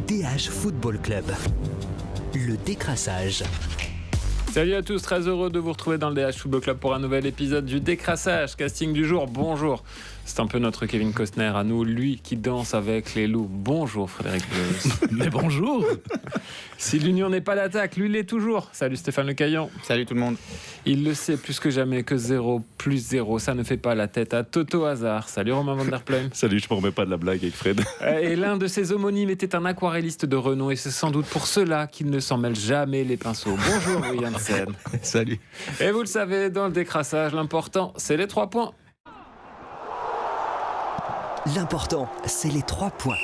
DH Football Club. Le décrassage. Salut à tous, très heureux de vous retrouver dans le DH Football Club pour un nouvel épisode du décrassage. Casting du jour, bonjour. C'est un peu notre Kevin Costner à nous, lui qui danse avec les loups. Bonjour Frédéric Bleuze. Mais bonjour. Si l'union n'est pas l'attaque, lui l'est toujours. Salut Stéphane Lecaillon. Salut tout le monde. Il le sait plus que jamais que 0 plus 0, ça ne fait pas la tête à Toto Hazard. Salut Romain Van Der Plein. Salut, je ne me remets pas de la blague avec Fred. Et l'un de ses homonymes était un aquarelliste de renom et c'est sans doute pour cela qu'il ne s'en mêle jamais les pinceaux. Bonjour Louis Janssen. Salut. Et vous le savez, dans le décrassage, l'important, c'est les 3 points. L'important, c'est les 3 points.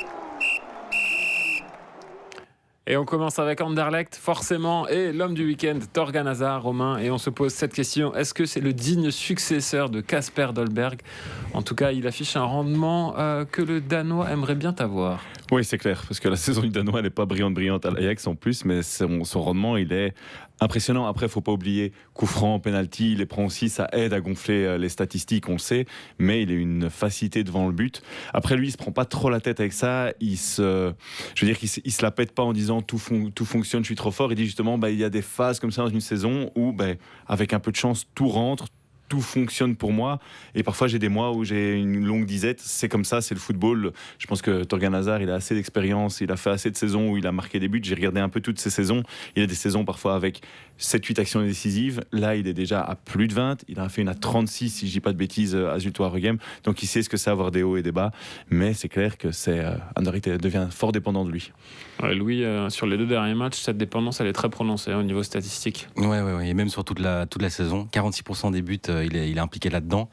Et on commence avec Anderlecht, forcément, et l'homme du week-end, Thorgan Hazard, Romain. Et on se pose cette question, est-ce que c'est le digne successeur de Kasper Dolberg ? En tout cas, il affiche un rendement que le Danois aimerait bien avoir. Oui, c'est clair, parce que la saison du Danois n'est pas brillante à l'Ajax en plus, mais son rendement, il est impressionnant. Après, il ne faut pas oublier, coup franc, penalty, il les prend aussi, ça aide à gonfler les statistiques, on le sait, mais il a une facilité devant le but. Après, lui, il ne se prend pas trop la tête avec ça, il se la pète pas en disant tout fonctionne, je suis trop fort. Il dit justement, il y a des phases comme ça dans une saison où, avec un peu de chance, tout rentre, tout fonctionne pour moi, et parfois j'ai des mois où j'ai une longue disette. C'est comme ça, c'est le football. Je pense que Thorgan Hazard, il a assez d'expérience, il a fait assez de saisons où il a marqué des buts. J'ai regardé un peu toutes ces saisons, il a des saisons parfois avec 7-8 actions décisives. Là, il est déjà à plus de 20, il en a fait une à 36 si je dis pas de bêtises à Zulte-Waregem, donc il sait ce que c'est avoir des hauts et des bas, mais c'est clair que Anderlecht devient fort dépendant de lui. Louis, sur les 2 derniers matchs, cette dépendance elle est très prononcée au niveau statistique. Ouais, et même sur toute la saison, 46% des buts, il est impliqué là-dedans.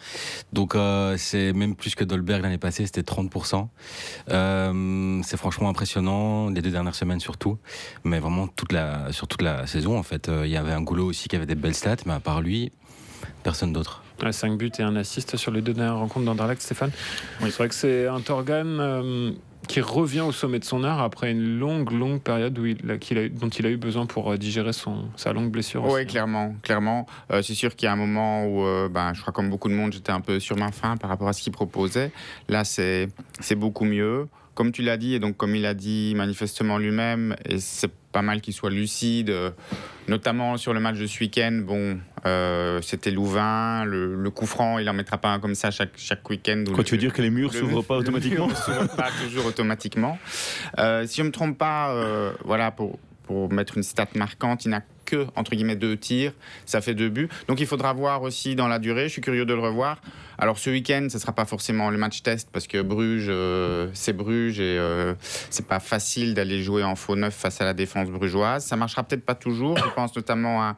Donc c'est même plus que Dolberg l'année passée, c'était 30%. C'est franchement impressionnant, les 2 dernières semaines surtout, mais vraiment sur toute la saison en fait. Il y avait un Goulot aussi qui avait des belles stats, mais à part lui, personne d'autre. 5 buts et 1 assist sur les 2 dernières rencontres d'Anderlecht, Stéphane. Oui. C'est vrai que c'est un Thorgan qui revient au sommet de son art après une longue période dont il a eu besoin pour digérer sa longue blessure. Oui, clairement. C'est sûr qu'il y a un moment où, je crois comme beaucoup de monde, j'étais un peu sur ma faim par rapport à ce qu'il proposait. Là, c'est beaucoup mieux. Comme tu l'as dit, et donc comme il a dit manifestement lui-même, et c'est pas mal qu'il soit lucide, notamment sur le match de ce week-end. C'était Louvain, le coup franc, il n'en mettra pas un comme ça chaque week-end. Quoi, tu veux dire que les murs s'ouvrent pas automatiquement ? Les murs ne s'ouvrent pas toujours automatiquement. Si je ne me trompe pas, pour mettre une stat marquante, il n'a que, entre guillemets, 2 tirs, ça fait 2 buts. Donc il faudra voir aussi dans la durée, je suis curieux de le revoir. Alors ce week-end, ce ne sera pas forcément le match test, parce que Bruges, c'est Bruges, et c'est pas facile d'aller jouer en faux neuf face à la défense brugeoise. Ça marchera peut-être pas toujours, je pense notamment à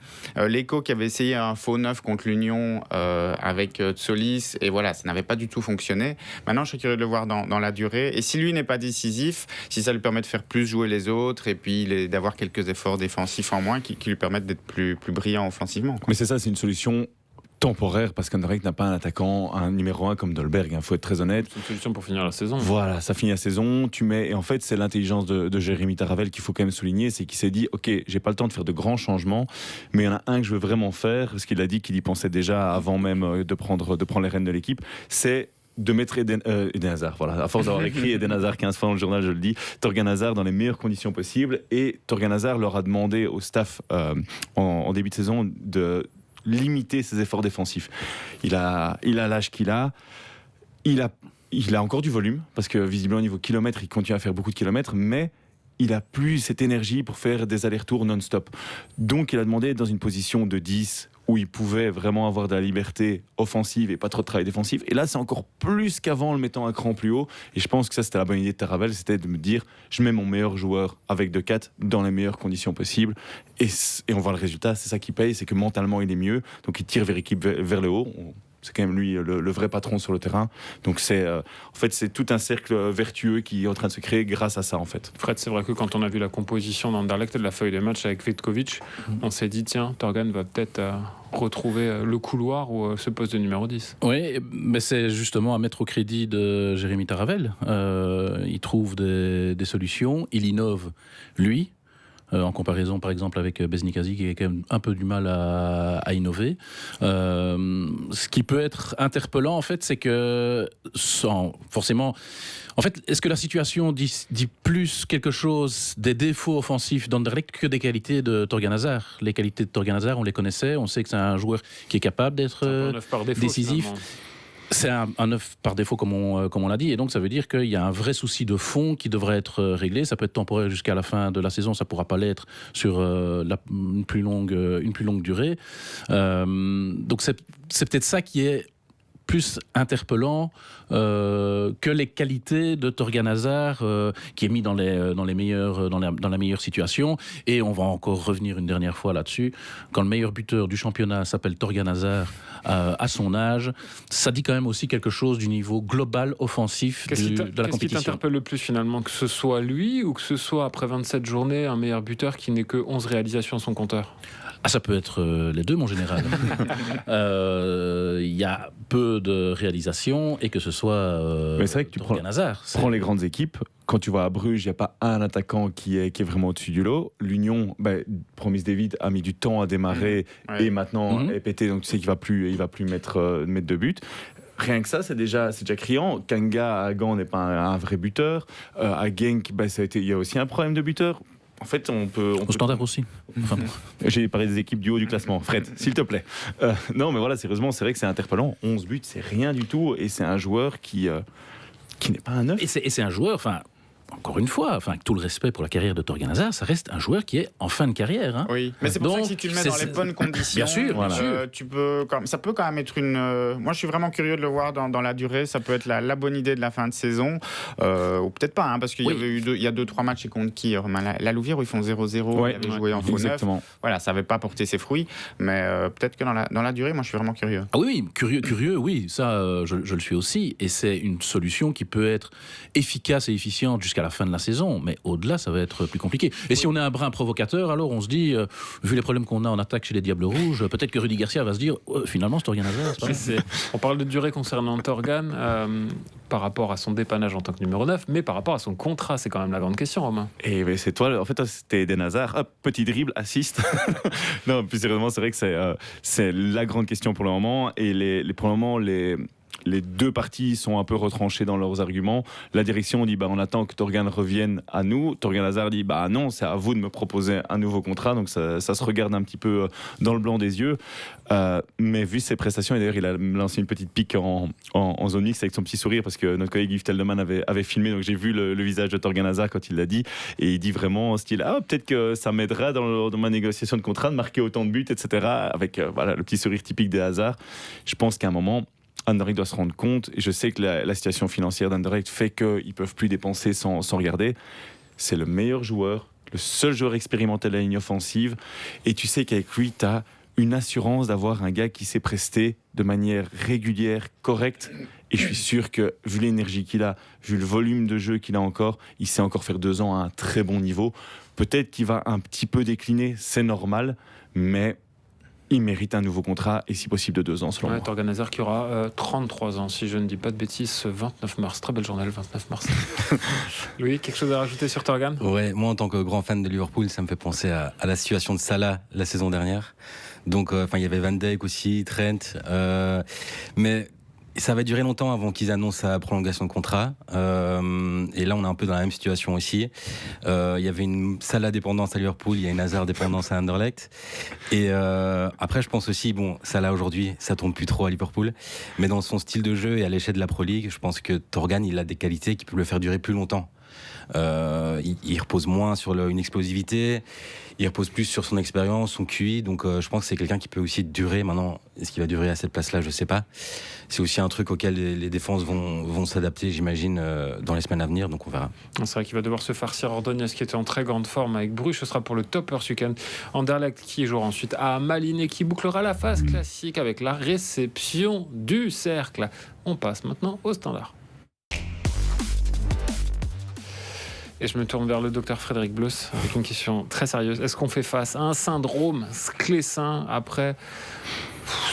Lecco qui avait essayé un faux neuf contre l'Union avec Tsolis, et voilà, ça n'avait pas du tout fonctionné. Maintenant, je suis curieux de le voir dans la durée, et si lui n'est pas décisif, si ça lui permet de faire plus jouer les autres, et puis d'avoir quelques efforts défensifs en moins qui lui permettent d'être plus brillant offensivement, quoi. Mais c'est ça, c'est une solution temporaire, parce qu'Anderlecht n'a pas un attaquant, un numéro 1 comme Dolberg, il faut être très honnête. C'est une solution pour finir la saison. Voilà, ça finit la saison, et en fait c'est l'intelligence de Jérémy Taravel qu'il faut quand même souligner, c'est qu'il s'est dit, ok, j'ai pas le temps de faire de grands changements, mais il y en a un que je veux vraiment faire, parce qu'il a dit qu'il y pensait déjà avant même de prendre les rênes de l'équipe, c'est de mettre Eden Hazard, voilà. À force d'avoir écrit Eden Hazard 15 fois dans le journal, je le dis, Thorgan Hazard dans les meilleures conditions possibles, et Thorgan Hazard leur a demandé au staff en début de saison de limiter ses efforts défensifs. Il a l'âge qu'il a, il a encore du volume, parce que visiblement au niveau kilomètres, il continue à faire beaucoup de kilomètres, mais il a plus cette énergie pour faire des allers-retours non-stop. Donc il a demandé d'être dans une position de 10 où il pouvait vraiment avoir de la liberté offensive et pas trop de travail défensif. Et là, c'est encore plus qu'avant en le mettant un cran plus haut. Et je pense que ça, c'était la bonne idée de Taravel, c'était de me dire, je mets mon meilleur joueur avec 2-4 dans les meilleures conditions possibles. Et on voit le résultat, c'est ça qui paye, c'est que mentalement, il est mieux. Donc il tire l'équipe vers le haut. C'est quand même lui le vrai patron sur le terrain. Donc en fait, c'est tout un cercle vertueux qui est en train de se créer grâce à ça, en fait. Fred, c'est vrai que quand on a vu la composition d'Anderlecht et de la feuille de match avec Vitkovic, on s'est dit, tiens, Thorgan va peut-être retrouver le couloir ou ce poste de numéro 10. Oui, mais c'est justement à mettre au crédit de Jérémy Taravel. Il trouve des solutions, il innove, lui. en comparaison par exemple avec Beznikazi qui a quand même un peu du mal à innover. Ce qui peut être interpellant en fait, c'est que sans forcément... En fait, est-ce que la situation dit plus quelque chose des défauts offensifs d'Anderlecht que des qualités de Torgan Hazard? Les qualités de Torgan Hazard, on les connaissait, on sait que c'est un joueur qui est capable d'être décisif. Finalement. C'est un 9 par défaut, comme on l'a dit, et donc ça veut dire qu'il y a un vrai souci de fond qui devrait être réglé. Ça peut être temporaire jusqu'à la fin de la saison, ça ne pourra pas l'être sur une plus longue durée. Donc c'est peut-être ça qui est plus interpellant que les qualités de Torgan Hazard qui est mis dans la meilleure situation. Et on va encore revenir une dernière fois là-dessus. Quand le meilleur buteur du championnat s'appelle Torgan Hazard à son âge, ça dit quand même aussi quelque chose du niveau global offensif de la compétition. Qu'est-ce qui t'interpelle le plus finalement, que ce soit lui ou que ce soit après 27 journées un meilleur buteur qui n'ait que 11 réalisations à son compteur? Ça peut être les deux, mon général. Il y a peu de réalisations et que ce soit mais c'est vrai que tu Torgan Hazard. prends les grandes équipes. Quand tu vois à Bruges, il n'y a pas un attaquant qui est vraiment au-dessus du lot. L'Union, Promise David a mis du temps à démarrer et maintenant est pété, donc tu sais qu'il il va plus mettre de but. Rien que ça, c'est déjà criant. Kanga à Gand n'est pas un vrai buteur. À Genk, il y a aussi un problème de buteur. En fait, on peut... Au Standard aussi. Enfin, j'ai parlé des équipes du haut du classement. Fred, s'il te plaît. Non, mais voilà, sérieusement, c'est vrai que c'est interpellant. 11 buts, c'est rien du tout. Et c'est un joueur qui n'est pas un 9. et c'est un joueur, encore une fois, avec tout le respect pour la carrière de Torgan Hazard, ça reste un joueur qui est en fin de carrière. Hein. Oui, mais c'est pour ça que si tu le mets dans les bonnes conditions, bien sûr, ça peut quand même être une... Moi, je suis vraiment curieux de le voir dans la durée. Ça peut être la bonne idée de la fin de saison. Ou peut-être pas, parce qu'il y a 2-3 matchs contre qui la Louvière où ils font 0-0, ils avaient joué en faux neuf. Voilà, ça n'avait pas porté ses fruits. Mais peut-être que dans la durée, moi, je suis vraiment curieux. Ah oui, curieux, oui, ça, je le suis aussi. Et c'est une solution qui peut être efficace et efficiente jusqu'à la fin de la saison, mais au-delà ça va être plus compliqué. Et si on est un brin provocateur, alors on se dit vu les problèmes qu'on a en attaque chez les Diables Rouges, peut-être que Rudy Garcia va se dire finalement c'est Torgan Hazard. On parle de durée concernant Torgan par rapport à son dépannage en tant que numéro 9, mais par rapport à son contrat, c'est quand même la grande question, Romain. Et c'est toi, en fait c'était Eden Hazard, hop, petit dribble, assist. Non, plus sérieusement, c'est vrai que c'est la grande question pour le moment, et pour le moment les deux parties sont un peu retranchées dans leurs arguments. La direction dit on attend que Torgan revienne à nous. Torgan Hazard dit non, c'est à vous de me proposer un nouveau contrat. Donc ça se regarde un petit peu dans le blanc des yeux. Mais vu ses prestations, et d'ailleurs il a lancé une petite pique en zone mixte avec son petit sourire parce que notre collègue Yves Teldeman avait filmé. Donc j'ai vu le visage de Torgan Hazard quand il l'a dit. Et il dit vraiment en style peut-être que ça m'aidera dans ma négociation de contrat de marquer autant de buts, etc. Avec le petit sourire typique des Hazard. Je pense qu'à un moment, Anderlecht doit se rendre compte, et je sais que la situation financière d'Anderlecht fait qu'ils ne peuvent plus dépenser sans regarder. C'est le meilleur joueur, le seul joueur expérimenté de la ligne offensive, et tu sais qu'avec lui, tu as une assurance d'avoir un gars qui s'est presté de manière régulière, correcte, et je suis sûr que, vu l'énergie qu'il a, vu le volume de jeu qu'il a encore, il sait encore faire 2 ans à un très bon niveau. Peut-être qu'il va un petit peu décliner, c'est normal, mais... il mérite un nouveau contrat et si possible de 2 ans selon moi. Torgan Hazard qui aura 33 ans, si je ne dis pas de bêtises, ce 29 mars. Très belle journée le 29 mars. Louis, quelque chose à rajouter sur Torgan ? Ouais, moi en tant que grand fan de Liverpool, ça me fait penser à la situation de Salah la saison dernière. Donc, il y avait Van Dijk aussi, Trent, mais ça va durer longtemps avant qu'ils annoncent sa prolongation de contrat. Et là, on est un peu dans la même situation aussi. Il y avait une Salah dépendance à Liverpool, il y a une Hazard dépendance à Anderlecht. Et après, je pense aussi, Salah aujourd'hui, ça tourne plus trop à Liverpool. Mais dans son style de jeu et à l'échelle de la Pro League, je pense que Torgan, il a des qualités qui peuvent le faire durer plus longtemps. Il repose moins sur une explosivité, il repose plus sur son expérience, son QI, donc je pense que c'est quelqu'un qui peut aussi durer. Maintenant, est-ce qu'il va durer à cette place-là, je sais pas. C'est aussi un truc auquel les défenses vont s'adapter, j'imagine, dans les semaines à venir, donc on verra. C'est vrai qu'il va devoir se farcir Ordonez, qui était en très grande forme avec Bruges. Ce sera pour le topper ce week-end. Anderlecht qui jouera ensuite à Malines, qui bouclera la phase classique avec la réception du cercle. On passe maintenant au standard. Et je me tourne vers le docteur Frédéric Bleus avec une question très sérieuse. Est-ce qu'on fait face à un syndrome sclessin après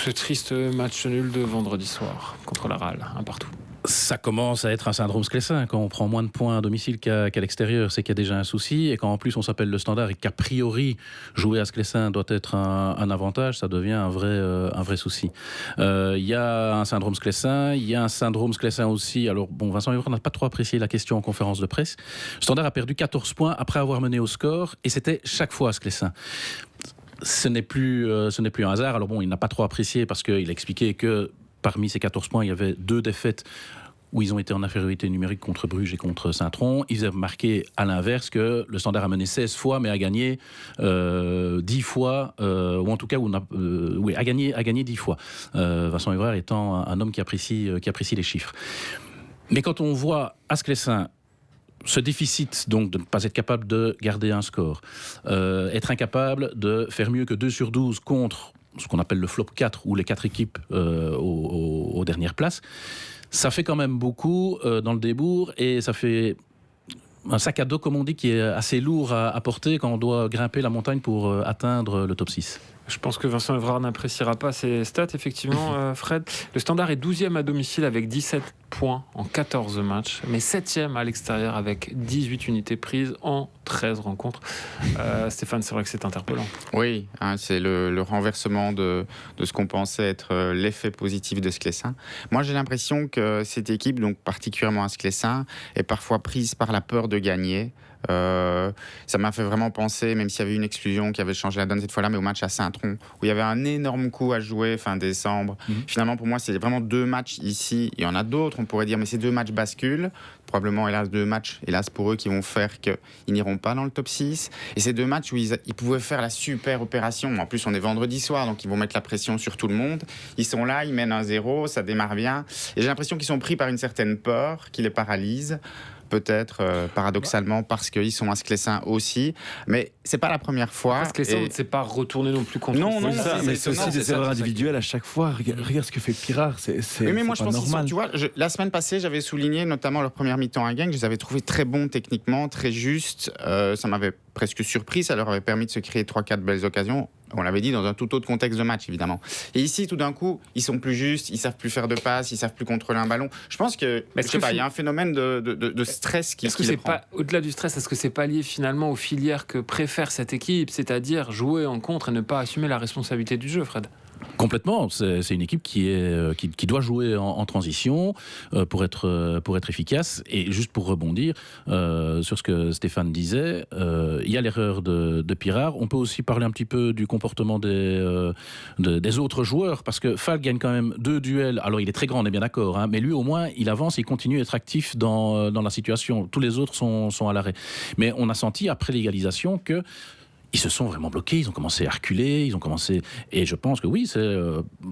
ce triste match nul de vendredi soir contre la RAL, un partout ? Ça commence à être un syndrome Sclessin. Quand on prend moins de points à domicile qu'à l'extérieur, c'est qu'il y a déjà un souci. Et quand en plus on s'appelle le Standard et qu'a priori jouer à Sclessin doit être un avantage, ça devient un vrai souci. Il y a un syndrome Sclessin, il y a un syndrome Sclessin aussi. Alors bon, Vincent Evra n'a pas trop apprécié la question en conférence de presse. Le Standard a perdu 14 points après avoir mené au score et c'était chaque fois à Sclessin. Ce n'est plus un hasard. Alors bon, il n'a pas trop apprécié parce qu'il a expliqué que parmi ces 14 points, il y avait 2 défaites où ils ont été en infériorité numérique contre Bruges et contre Saint-Tron. Ils avaient marqué à l'inverse que le Standard a mené 16 fois, mais a gagné 10 fois, ou en tout cas, a gagné 10 fois. Vincent Evra étant un homme qui apprécie les chiffres. Mais quand on voit à Sclessin ce déficit, donc de ne pas être capable de garder un score, être incapable de faire mieux que 2 sur 12 contre ce qu'on appelle le flop 4 ou les 4 équipes aux dernières places, ça fait quand même beaucoup dans le débours et ça fait un sac à dos, comme on dit, qui est assez lourd à porter quand on doit grimper la montagne pour atteindre le top 6. Je pense que Vincent Evra n'appréciera pas ces stats, effectivement, Fred. Le Standard est 12e à domicile avec 17 points en 14 matchs, mais 7e à l'extérieur avec 18 unités prises en 13 rencontres. Stéphane, c'est vrai que c'est interpellant. Oui, c'est le renversement de ce qu'on pensait être l'effet positif de Sclessin. Moi, j'ai l'impression que cette équipe, donc particulièrement à Sclessin, est parfois prise par la peur de gagner. Ça m'a fait vraiment penser, même s'il y avait une exclusion qui avait changé la donne cette fois-là, mais au match à Saint-Tron, où il y avait un énorme coup à jouer fin décembre. Finalement, pour moi, c'est vraiment 2 matchs ici. Il y en a d'autres, on pourrait dire, mais ces 2 matchs basculent. Probablement, hélas, 2 matchs, hélas pour eux, qui vont faire qu'ils n'iront pas dans le top 6. Et ces 2 matchs où ils pouvaient faire la super opération. En plus, on est vendredi soir, donc ils vont mettre la pression sur tout le monde. Ils sont là, ils mènent 1-0, ça démarre bien. Et j'ai l'impression qu'ils sont pris par une certaine peur qui les paralyse. Peut-être, paradoxalement, parce qu'ils sont à Sclessin aussi. Mais c'est pas la première fois. Parce que Sclessin ne s'est pas retourné non plus contre Non, Oui, ça, mais c'est aussi des erreurs individuelles à chaque fois. Regarde ce que fait Pirard, c'est oui, mais moi, je pas pense normal. tu vois, la semaine passée, j'avais souligné notamment leur première mi-temps à Genk. Je les avais trouvés très bons techniquement, très justes. Ça m'avait presque surpris. Ça leur avait permis de se créer 3-4 belles occasions. On l'avait dit, dans un tout autre contexte de match, évidemment. Et ici, tout d'un coup, ils sont plus justes, ils savent plus faire de passes, ils savent plus contrôler un ballon. Je pense que, je sais pas, il y a un phénomène de stress qui Est-ce que c'est pas, au-delà du stress, est-ce que c'est pas lié finalement aux filières que préfère cette équipe, c'est-à-dire jouer en contre et ne pas assumer la responsabilité du jeu, Fred ? Complètement, c'est une équipe qui doit jouer en transition pour être efficace. Et juste pour rebondir sur ce que Stéphane disait, il y a l'erreur de Pirard. On peut aussi parler un petit peu du comportement des autres joueurs, parce que Falk gagne quand même 2 duels. Alors il est très grand, on est bien d'accord, hein, mais lui au moins il avance, il continue à être actif dans la situation. Tous les autres sont à l'arrêt. Mais on a senti après l'égalisation que ils se sont vraiment bloqués, ils ont commencé à reculer, et je pense que oui, c'est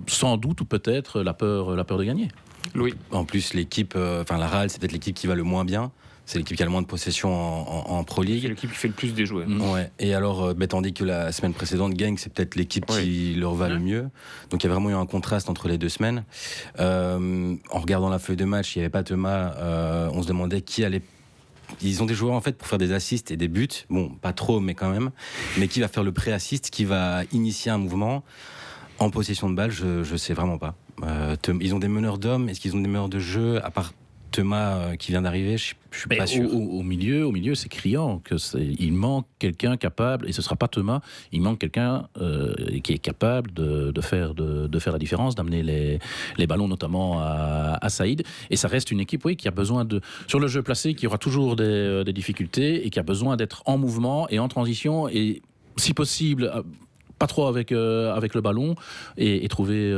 sans doute ou peut-être la peur de gagner. Louis. En plus, l'équipe, la Real, c'est peut-être l'équipe qui va le moins bien. C'est l'équipe qui a le moins de possession en Pro League. C'est l'équipe qui fait le plus déjouer. Ouais. Et alors, tandis que la semaine précédente, Genk, c'est peut-être l'équipe qui leur va le mieux. Donc, il y a vraiment eu un contraste entre les 2 semaines. En regardant la feuille de match, il n'y avait pas Thomas. On se demandait qui allait. Ils ont des joueurs en fait pour faire des assists et des buts, bon pas trop mais quand même, mais qui va faire le pré-assist, qui va initier un mouvement en possession de balle, je sais vraiment pas. Ils ont des meneurs d'hommes, est-ce qu'ils ont des meneurs de jeu à part Thomas qui vient d'arriver, je suis pas sûr. Au milieu, c'est criant il manque quelqu'un capable, et ce sera pas Thomas. Il manque quelqu'un qui est capable de faire la différence, d'amener les ballons notamment à Saïd. Et ça reste une équipe, qui a besoin sur le jeu placé, qui aura toujours des difficultés et qui a besoin d'être en mouvement et en transition et si possible. Pas trop avec le ballon et trouver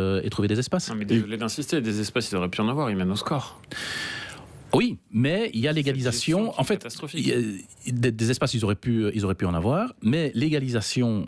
des espaces. Non, mais désolé d'insister, des espaces, ils auraient pu en avoir, ils mènent au score. Oui, mais il y a l'égalisation. En fait, des espaces, ils auraient pu en avoir, mais l'égalisation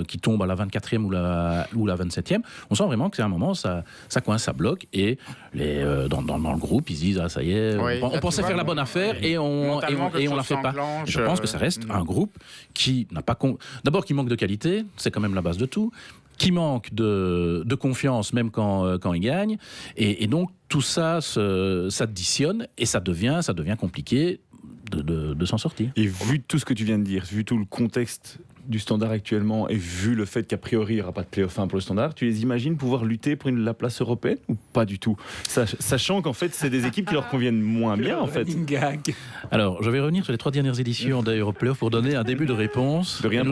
qui tombe à la 24e ou la 27e, on sent vraiment que c'est un moment, ça coince, ça bloque, et dans le groupe, ils se disent, ça y est, on pensait faire la bonne affaire, et on la fait pas. Je pense que ça reste un groupe qui n'a pas... D'abord, qui manque de qualité, c'est quand même la base de tout, qui manque de confiance même quand il gagne, et donc tout ça s'additionne et ça devient compliqué de s'en sortir. Et vu tout ce que tu viens de dire, vu tout le contexte du Standard actuellement et vu le fait qu'a priori il n'y aura pas de play-off 1 pour le Standard, tu les imagines pouvoir lutter pour la place européenne ou pas du tout, sachant qu'en fait c'est des équipes qui leur conviennent moins bien en fait. Alors, je vais revenir sur les 3 dernières éditions d'Europe-Playoff pour donner un début de réponse. De rien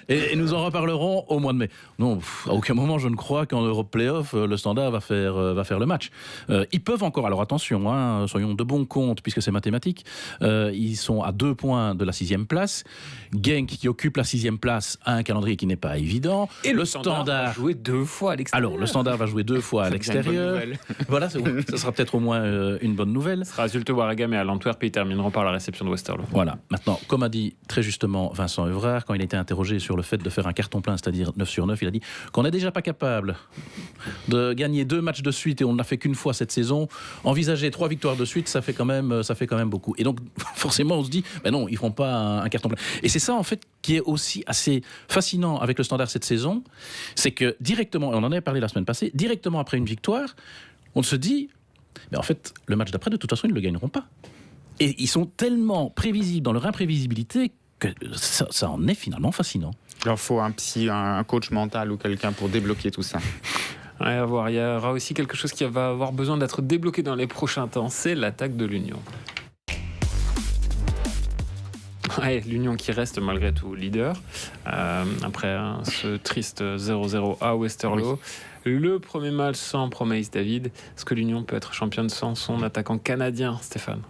et nous en reparlerons au mois de mai. Non, à aucun moment je ne crois qu'en Europe-Playoff, le Standard va faire le match. Ils peuvent encore, alors attention, hein, soyons de bon compte, puisque c'est mathématique, ils sont à 2 points de la 6e place. Genk, qui occupe la 6e place, a un calendrier qui n'est pas évident. Et le Standard va jouer 2 fois à l'extérieur. Alors, le Standard va jouer 2 fois à l'extérieur. Voilà, ça sera peut-être au moins une bonne nouvelle. Ce sera Zulte Waregem et à l'Antwerp, et ils termineront par la réception de Westerlo. Voilà. Maintenant, comme a dit très justement Vincent Evrard, quand il a été interrogé sur le fait de faire un carton plein, c'est-à-dire 9 sur 9, il a dit qu'on n'est déjà pas capable de gagner 2 matchs de suite et on ne l'a fait qu'une fois cette saison. Envisager 3 victoires de suite, ça fait quand même beaucoup. Et donc, forcément, on se dit, ben non, ils ne feront pas un carton plein. Et c'est ça, en fait, qui est aussi assez fascinant avec le Standard cette saison, c'est que directement, et on en avait parlé la semaine passée, directement après une victoire, on se dit, mais en fait, le match d'après, de toute façon, ils ne le gagneront pas. Et ils sont tellement prévisibles dans leur imprévisibilité que ça en est finalement fascinant. Il leur faut un coach mental ou quelqu'un pour débloquer tout ça. Ouais, à voir. Il y aura aussi quelque chose qui va avoir besoin d'être débloqué dans les prochains temps, c'est l'attaque de l'Union. Ouais, l'Union qui reste malgré tout leader après ce triste 0-0 à Westerlo. Oui. Le premier match sans Proméis David. Est-ce que l'Union peut être championne sans son attaquant canadien, Stéphane?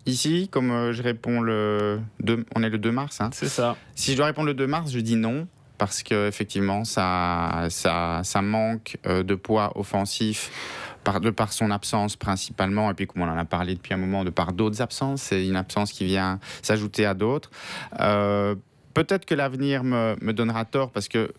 Ici, comme je réponds on est le 2 mars. Hein. C'est ça. Si je dois répondre le 2 mars, je dis non. Parce qu'effectivement, ça manque de poids offensif de par son absence principalement, et puis comme on en a parlé depuis un moment, de par d'autres absences. C'est une absence qui vient s'ajouter à d'autres. Peut-être que l'avenir me donnera tort, parce que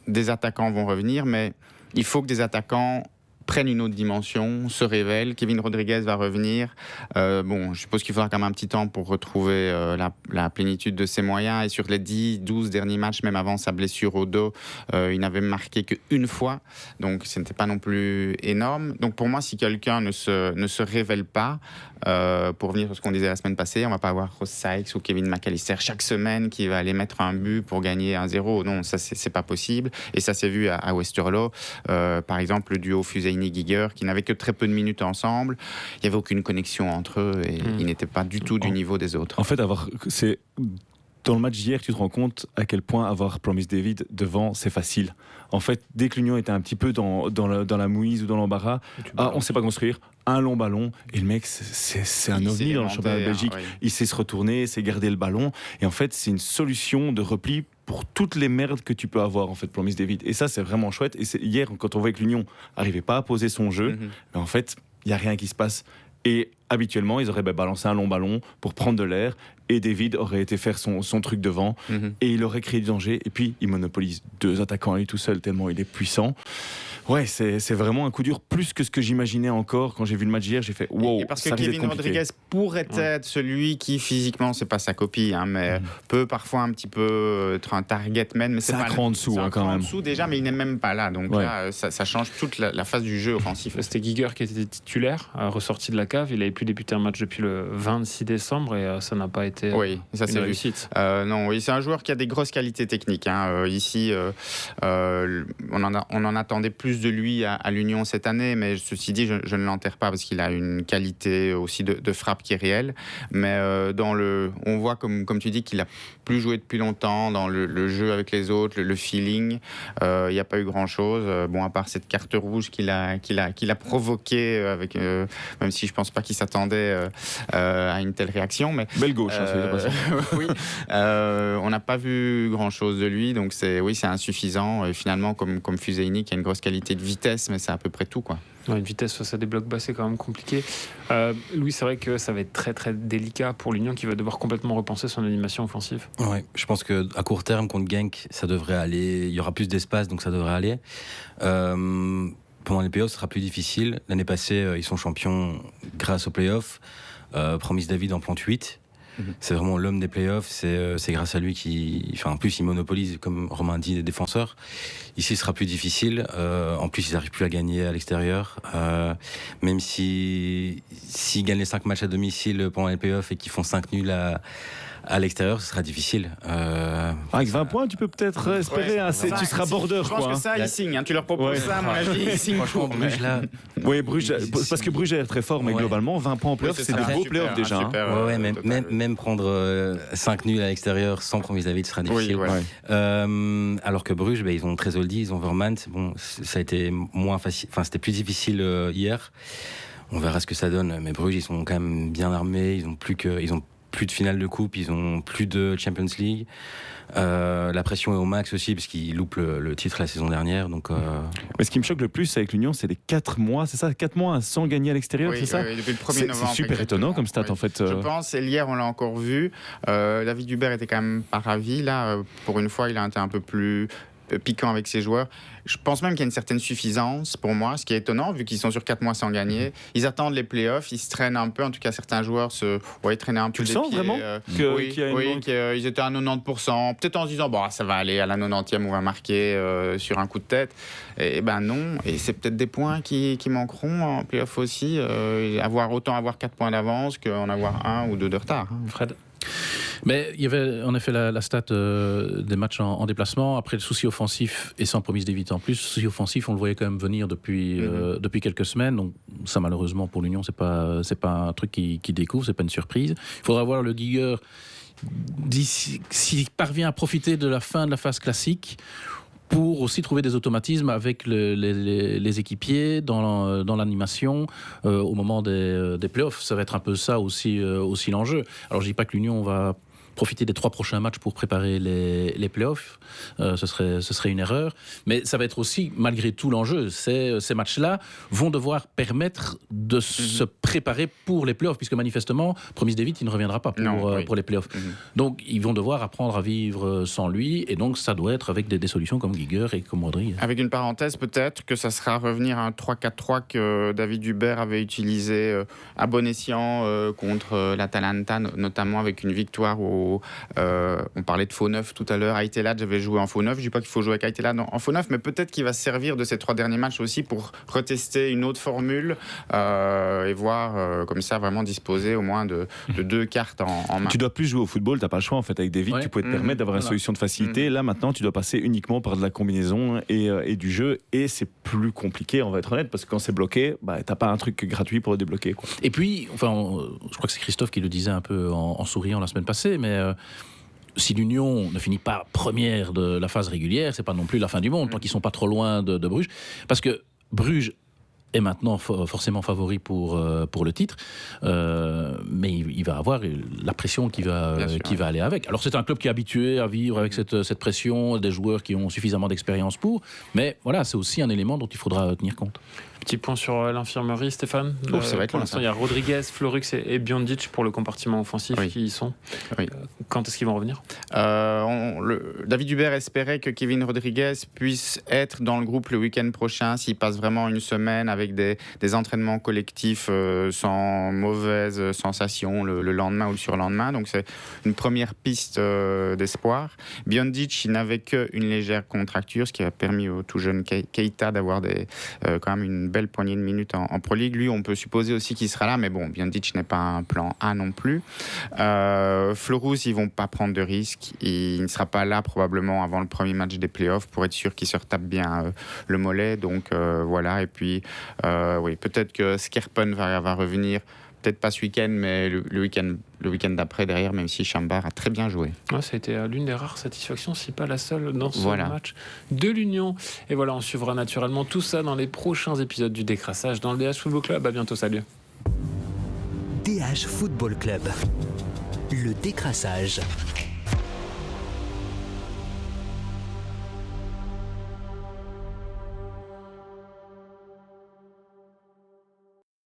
des attaquants vont revenir, mais il faut que des attaquants prennent une autre dimension, se révèlent. Kevin Rodriguez va revenir. Je suppose qu'il faudra quand même un petit temps pour retrouver la plénitude de ses moyens. Et sur les 10-12 derniers matchs, même avant sa blessure au dos, il n'avait marqué qu'une fois. Donc, ce n'était pas non plus énorme. Donc, pour moi, si quelqu'un ne se révèle pas, pour revenir sur ce qu'on disait la semaine passée, on ne va pas avoir Ross Sykes ou Kevin McAllister chaque semaine qui va aller mettre un but pour gagner 1-0. Non, ça, c'est pas possible. Et ça s'est vu à Westerlo. Par exemple, le duo Fuseini-Giger, qui n'avait que très peu de minutes ensemble. Il n'y avait aucune connexion entre eux et ils n'étaient pas du tout du niveau des autres. En fait, dans le match d'hier, tu te rends compte à quel point avoir Promise David devant, c'est facile. En fait, dès que l'Union était un petit peu dans la mouise ou dans l'embarras, on ne sait pas construire, un long ballon, et le mec, c'est un ovni dans le championnat de Belgique. Oui. Il sait se retourner, sait garder le ballon, et en fait, c'est une solution de repli pour toutes les merdes que tu peux avoir, en fait, Promise David. Et ça, c'est vraiment chouette. Et hier, quand on voit que l'Union n'arrivait pas à poser son jeu, en fait, il n'y a rien qui se passe. Et habituellement, ils auraient balancé un long ballon pour prendre de l'air et David aurait été faire son truc devant et il aurait créé du danger. Et puis, il monopolise 2 attaquants à lui tout seul tellement il est puissant. Ouais, c'est vraiment un coup dur, plus que ce que j'imaginais encore. Quand j'ai vu le match hier, j'ai fait wow. Et parce que Kevin Rodriguez pourrait être celui qui, physiquement, c'est pas sa copie, hein, mais peut parfois un petit peu être un target man. Mais c'est un cran en dessous, quand même. En dessous déjà, mais il n'est même pas là. Donc là, ça change toute la phase du jeu offensif. C'était Giger qui était titulaire, ressorti de la cave. Il avait pu débuter un match depuis le 26 décembre et ça n'a pas été une réussite. C'est un joueur qui a des grosses qualités techniques. Hein. Ici, on en attendait plus de lui à l'Union cette année, mais ceci dit, je ne l'enterre pas parce qu'il a une qualité aussi de frappe qui est réelle. Mais on voit, comme tu dis, qu'il a plus joué depuis longtemps dans le jeu avec les autres, le feeling. Il n'y a pas eu grand-chose. À part cette carte rouge qu'il a provoquée, avec, même si je ne pense pas qu'il s'attendait à une telle réaction. Mais, belle gauche, oui. On n'a pas vu grand-chose de lui, donc c'est insuffisant. Et finalement, comme Fuseini, qui a une grosse qualité de vitesse, mais c'est à peu près tout, quoi. Une vitesse face à des blocs bas, c'est quand même compliqué. Louis, c'est vrai que ça va être très très délicat pour l'Union qui va devoir complètement repenser son animation offensive. Ouais, je pense qu'à court terme, contre Genk, ça devrait aller. Il y aura plus d'espace, donc ça devrait aller. Pendant les playoffs, ce sera plus difficile. L'année passée, ils sont champions grâce aux playoffs. Promise David en plante 8. C'est vraiment l'homme des playoffs, c'est grâce à lui en plus il monopolise, comme Romain dit, les défenseurs. Ici ce sera plus difficile, en plus ils n'arrivent plus à gagner à l'extérieur, même s'ils gagnent les 5 matchs à domicile pendant les playoffs et qu'ils font 5 nuls À l'extérieur, ce sera difficile. Avec 20 points, tu peux peut-être espérer. Hein, tu seras border. Je pense que ça, ils signent. Hein. Tu leur proposes ça, à mon avis, ils signent. Franchement, Bruges, là. Oui, Bruges, parce que Bruges est très fort, mais globalement, 20 points en playoff, c'est des beaux playoffs déjà. Même prendre 5 nuls à l'extérieur sans Promislavit sera difficile. Alors que Bruges, ils ont Tresoldi, ils ont Vermans. Bon, ça a été moins facile. Enfin, c'était plus difficile hier. On verra ce que ça donne. Mais Bruges, ils sont quand même bien armés. Ils ont plus de finale de coupe. Ils ont plus de Champions League. La pression est au max aussi parce qu'ils loupent le titre la saison dernière. Donc, Mais ce qui me choque le plus avec l'Union, c'est les 4 mois. C'est ça, 4 mois sans gagner à l'extérieur, c'est ça depuis le 1er novembre. C'est super étonnant comme stat en fait. Je pense, et hier on l'a encore vu. David Hubert était quand même pas ravi. Là, pour une fois, il a été un peu plus piquant avec ses joueurs. Je pense même qu'il y a une certaine suffisance pour moi, ce qui est étonnant vu qu'ils sont sur 4 mois sans gagner. Ils attendent les playoffs, ils se traînent un peu. En tout cas, certains joueurs traînaient un peu. Tu le sens vraiment qu'ils étaient à 90%. Peut-être en se disant, ça va aller à la 90e, on va marquer sur un coup de tête. Et non. Et c'est peut-être des points qui manqueront en playoff aussi. Autant avoir 4 points d'avance qu'en avoir 1 ou 2 de retard. Fred? Mais il y avait en effet la stat des matchs en déplacement. Après le souci offensif et sans Promislavit en plus, le souci offensif, on le voyait quand même venir depuis quelques semaines. Donc ça, malheureusement pour l'Union, c'est pas un truc qui découvre, c'est pas une surprise. Il faudra voir le Giger s'il parvient à profiter de la fin de la phase classique pour aussi trouver des automatismes avec les équipiers dans l'animation au moment des playoffs. Ça va être un peu ça aussi l'enjeu. Alors je dis pas que l'Union va profiter des 3 prochains matchs pour préparer les playoffs, ce serait une erreur, mais ça va être aussi malgré tout l'enjeu. Ces matchs-là vont devoir permettre de se préparer pour les playoffs, puisque manifestement Promislavit il ne reviendra pas pour les playoffs. Donc ils vont devoir apprendre à vivre sans lui, et donc ça doit être avec des solutions comme Giger et comme Rodriguez. Avec une parenthèse, peut-être que ça sera revenir à un 3-4-3 que David Hubert avait utilisé à bon escient contre l'Atalanta, notamment avec une victoire on parlait de faux neuf tout à l'heure. Aïtelad avait joué en faux neuf. Je ne dis pas qu'il faut jouer avec Aïtelad en faux neuf, mais peut-être qu'il va se servir de ces 3 derniers matchs aussi pour retester une autre formule et voir comme ça vraiment disposer au moins de 2 cartes en main. Tu dois plus jouer au football, tu n'as pas le choix en fait. Avec des vides, tu pouvais te permettre d'avoir une solution de facilité. Là maintenant, tu dois passer uniquement par de la combinaison et du jeu, et c'est plus compliqué, on va être honnête, parce que quand c'est bloqué, tu n'as pas un truc gratuit pour le débloquer, quoi. Et puis, je crois que c'est Christophe qui le disait un peu en souriant la semaine passée, mais si l'Union ne finit pas première de la phase régulière, c'est pas non plus la fin du monde, tant qu'ils sont pas trop loin de Bruges, parce que Bruges est maintenant forcément favori pour le titre, mais il va avoir la pression qui va aller avec. Alors c'est un club qui est habitué à vivre avec cette pression, des joueurs qui ont suffisamment d'expérience mais voilà, c'est aussi un élément dont il faudra tenir compte. Petit point sur l'infirmerie, Stéphane. Ça va être pour l'instant, il y a Rodriguez, Florux et Biondic pour le compartiment offensif qui y sont. Quand est-ce qu'ils vont revenir ? David Hubert espérait que Kevin Rodriguez puisse être dans le groupe le week-end prochain s'il passe vraiment une semaine avec des entraînements collectifs sans mauvaise sensation le lendemain ou le surlendemain. Donc c'est une première piste d'espoir. Biondic, il n'avait qu'une légère contracture, ce qui a permis au tout jeune Keita d'avoir quand même une belle poignée de minutes en Pro League. Lui, on peut supposer aussi qu'il sera là, mais bon, Biondic n'est pas un plan A non plus. Florus, ils vont pas prendre de risques. Il ne sera pas là probablement avant le premier match des playoffs pour être sûr qu'il se retape bien le mollet. Donc voilà. Et puis, peut-être que Skerpen va revenir. Peut-être pas ce week-end, mais le week-end d'après derrière, même si Chambard a très bien joué. Ouais, ça a été l'une des rares satisfactions, si pas la seule, dans ce match de l'Union. Et voilà, on suivra naturellement tout ça dans les prochains épisodes du Décrassage dans le DH Football Club. À bientôt, salut. DH Football Club. Le Décrassage.